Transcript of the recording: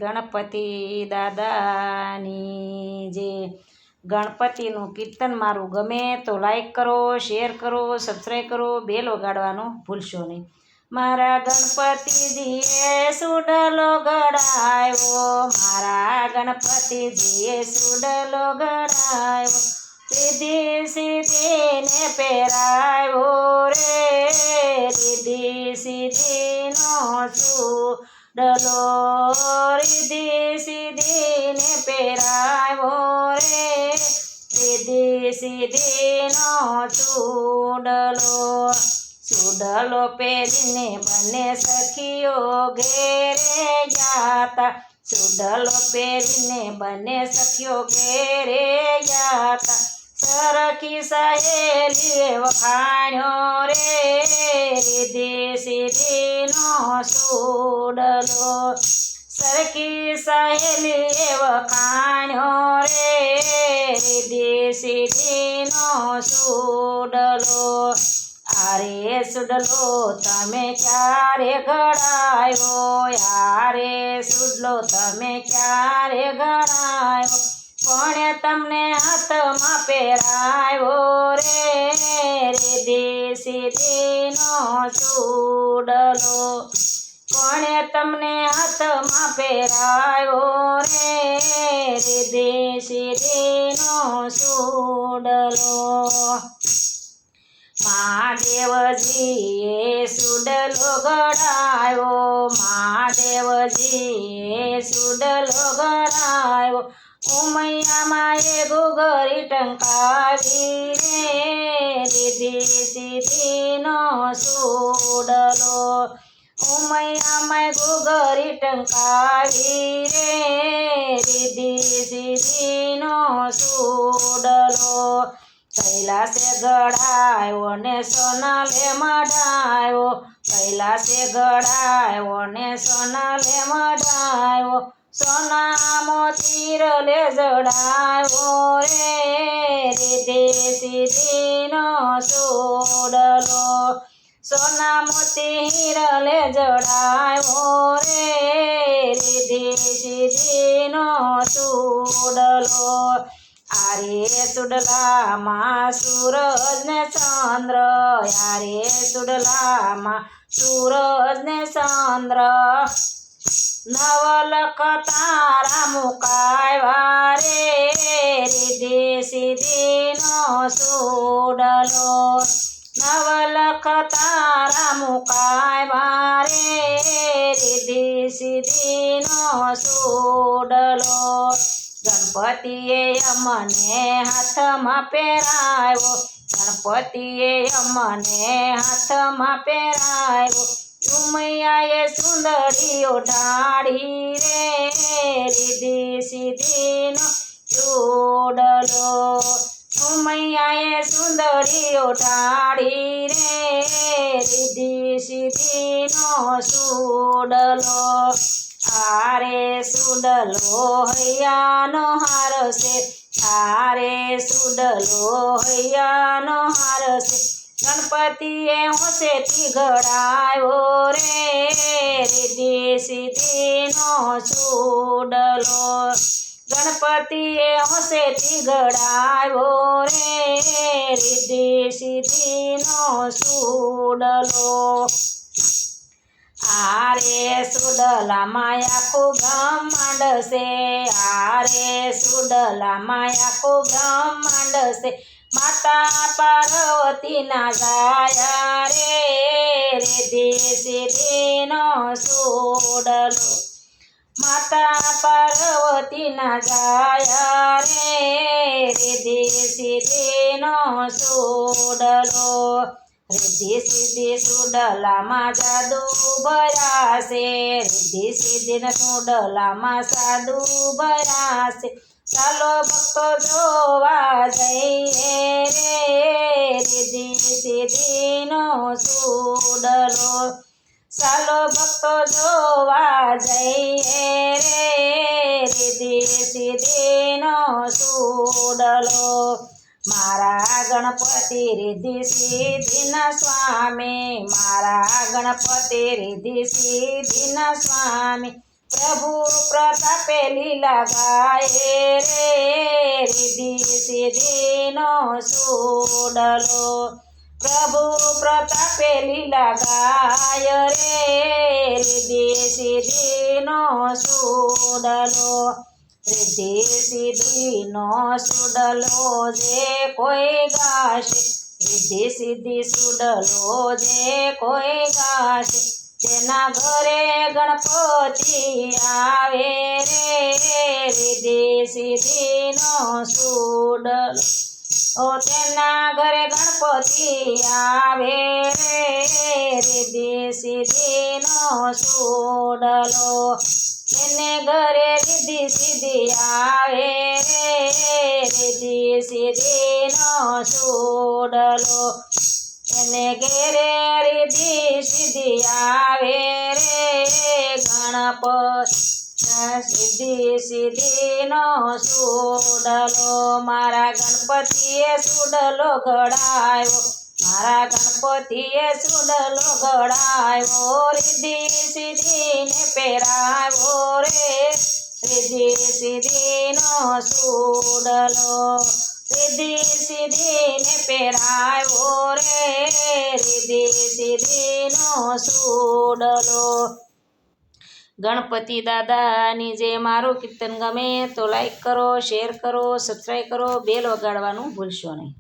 ગણપતિ દાદાની જે ગણપતિનું કીર્તન મારું ગમે તો લાઈક કરો, શેર કરો, સબસ્ક્રાઈબ કરો, બેલ વગાડવાનું ભૂલશો નહીં. મારા ગણપતિજીએ સુડલો ગળાવ્યો, મારા ગણપતિજીએ સુડલો ગળાવ્યો, રીધિ સિદ્ધિને પહેરાવ્યો રે, રીધિ સિદ્ધિનો સુડલો, રીધિ સિદ્ધિને પહેરાવ્યો રે, રીધિ સિદ્ધિનો સુડલો. સુડલો પહેરીને બંને સખીઓ ઘેરે જાતા, સુડલો પહેરીને બંને સખીઓ ઘેરે જાતા, સરખી સહેલીએ વખાણ્યો રે, રીધિ સિદ્ધિનો સુડલો, સરખી સહેલીએ વખાણ્યો રે, રીધિ સિદ્ધિનો સુડલો. આરે સુડલો તમે ક્યારે ઘડાયો, યારે સુડલો તમે ક્યારે ઘડાયો, કોણે તમને હાથમાં પહેરાવ્યો રે, રીધિ સિદ્ધિનો સુડલો, કોણે તમને હાથમાં પહેરાવ્યો રે, રીધિ સિદ્ધિનો સુડલો. મહાદેવજીએ સુડલો ગળાવ્યો, મહાદેવજીએ સુડલો ગળાવ્યો, ઉમૈયામાએ ઘૂઘરી ટંકાવી રે, રીધિ સિદ્ધિનો સુડલો, ઉમૈયામાએ ઘૂઘરી ટંકાવી રે, રીધિ સિદ્ધિનો સુડલો. કૈલાસે ગળાયો ને સોનાલે મઢાયો, કૈલાસે ગળાયો ને સોનાલે મઢાયો, સોના મોતી રે જડાયો રે, રીધિ સિદ્ધિનો સુડલો, સોના મોતી હિરલે જડાયો રે, રીધિ સિદ્ધિનો સુડલો. આરે સુડલામાં સૂરજ ને ચંદ્ર, યારે સુડલામાં સૂરજ ને ચંદ્ર, નવલખ તારા મુકાવ્યા રે, રીધિ સિદ્ધિનો સુડલો, નવલખ તારા મુકાવ્યા રે, રીધિ સિદ્ધિનો સુડલો. ગણપતિએ અમને હાથમાં પહેરાવ્યો, ગણપતિએ અમને હાથમાં પહેરાવ્યો, ઉમૈયાએ સુંદરીઓ ઢાળી રે, રીધિ સિદ્ધિનો સુડલો, ઉમૈયાએ સુંદરીઓ ઢાળી રે, રીધિ સિદ્ધિનો સુડલો. આરે સુડલો હૈયાનો હાર છે, આરે સુડલો હૈયાનો હાર છે, ગણપતિએ હોંશેથી ઘડાયો રે, રીધિ સિદ્ધિનો સુડલો, ગણપતિએ હોંશેથી ઘડાયો રે, રીધિ સિદ્ધિનો સુડલો. આરે સુડલામાં આખું બ્રહ્માંડ છે, આરે સુડલામાં આખું બ્રહ્માંડ છે, માતા પાર્વતીના ગાયા રે, રીધિ સિદ્ધિનો સુડલો, માતા પાર્વતીના ગાયા રે, રીધિ સિદ્ધિનો સુડલો. રીધિ સિદ્ધિ સુડલામાં જાદુ ભરાશે, રીધિ સિદ્ધિના સુડલામાં સાદુ ભરાશે, ચાલો ભક્તો જોવા જઈએ રે, રીધિ સિદ્ધિનો સુડલો, ચાલો ભક્તો જોવા જઈએ રે, રીધિ સિદ્ધિનો સુડલો. મારા ગણપતિ રીધિ સિદ્ધિના સ્વામી, મારા ગણપતિ રીધિ સિદ્ધિના સ્વામી, પ્રભુ પ્રતાપે લીલા ગાય રે રિદ્ધિ સિદ્ધિનો સુડલો પ્રભુ પ્રતાપે લીલા ગાય રે રિદ્ધિ સિદ્ધિનો સુડલો રિદ્ધિ સિદ્ધિનો સુડલો જે કોઈ ગાશે રિદ્ધિ સિદ્ધિ સુડલો જે કોઈ ગાશે તેના ઘરે ગણપતિ આવે રે રિદ્ધિ સિદ્ધિનો સુડલો તેના ઘરે ગણપતિ આવે રે રિદ્ધિ સિદ્ધિનો સુડલો એને ઘરે રિદ્ધિ સિદ્ધિ આવે રે રિદ્ધિ સિદ્ધિનો સુડલો એને ઘેરે રિદ્ધિ સિદ્ધિ આવે રે ગણપતિ સિદ્ધિ સિદ્ધિનો સુડલો મારા ગણપતિએ સુડલો ઘડાયો મારા ગણપતિએ સુડલો ઘડાયો રિદ્ધિ સિદ્ધિને પહેરાવ્યો રે રિદ્ધિ સિદ્ધિનો સુડલો રિદ્ધિ સિદ્ધિને પહેરાવ્યો રે રિદ્ધિ સિદ્ધિનો સુડલો ગણપતિ દાદાની જે મારું કીર્તન ગમે તો લાઈક કરો શેર કરો સબસ્ક્રાઈબ કરો બેલ વગાડવાનું ભૂલશો નહીં.